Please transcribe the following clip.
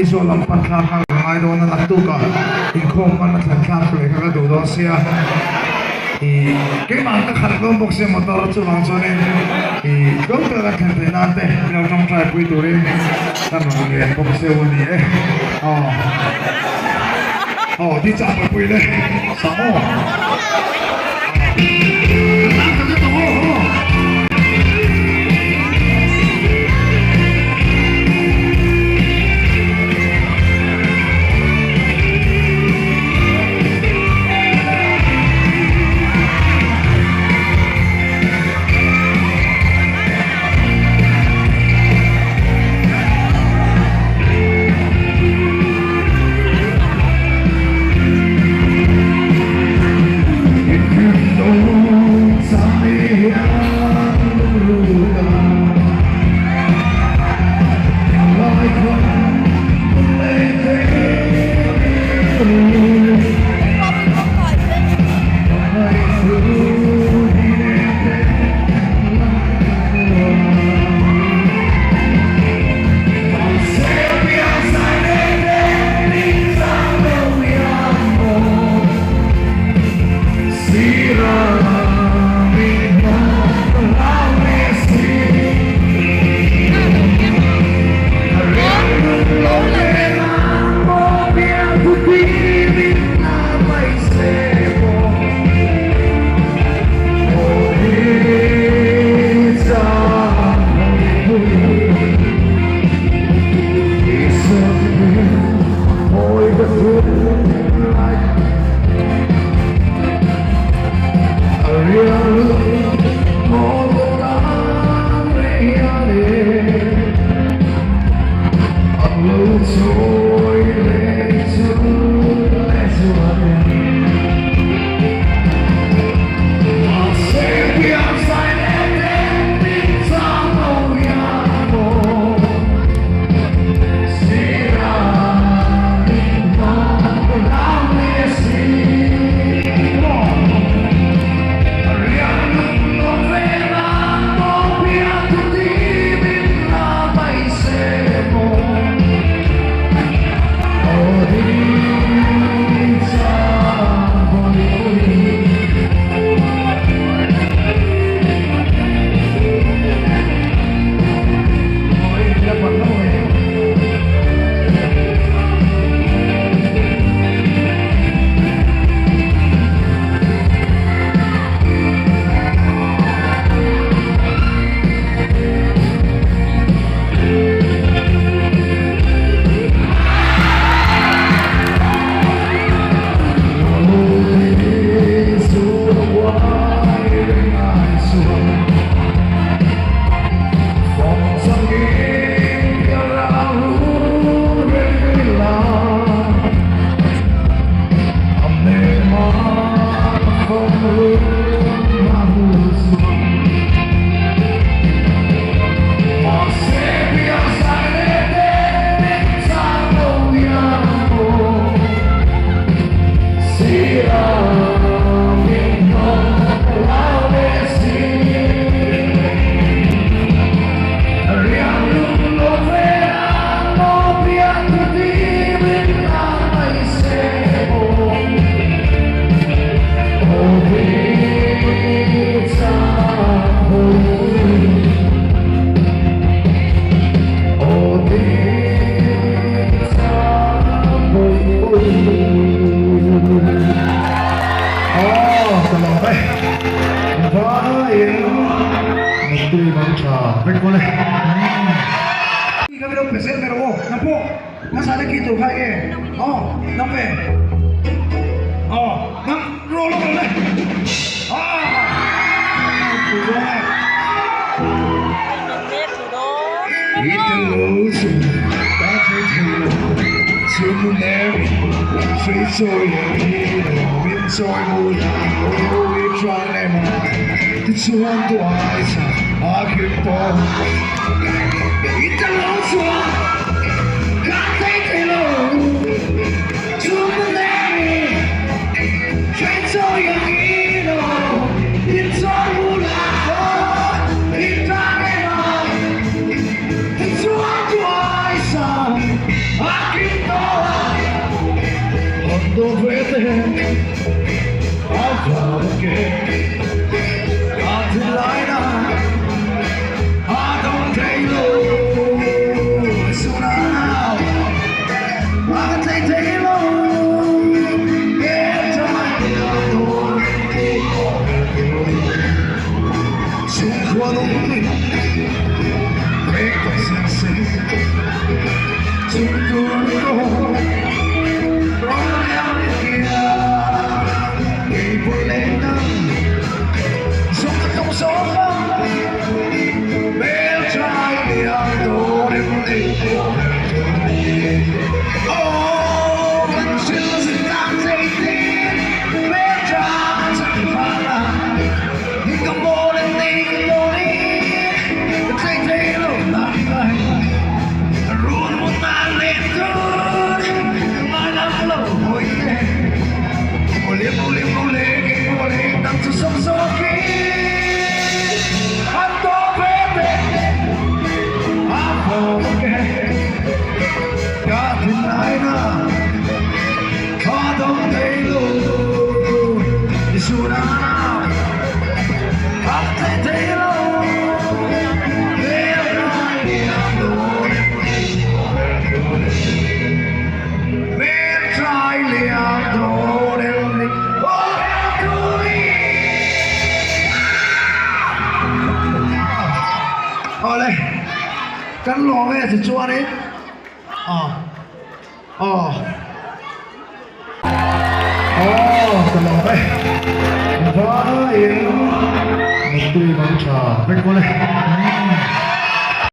zo lam pan kha kha ngai do na nak tu ka in khom man na thlan kha khle kha do do sia i ke ma ta khat lo bok se motor chu wang cho ne i do ta la khan te na te lo tong trai pui tu re ta no le bok se wo ni đi chạm vào quỳ lên sáu Recuerda. Kami daw present pero napo. Nasaan kita kaya? Nape. Roll on le. Ito bakit Sumuneri, sweet soy, wind soy mula, we try lemon, it's one to eyes, I can talk. It's a long swan, can't take it all. Sumuneri, sweet soy, it's all mula, we try lemon, it's one to eyes, I 好嘞，跟老外是做的，哦，哦，哦，跟老外，欢迎，对方茶，别过来。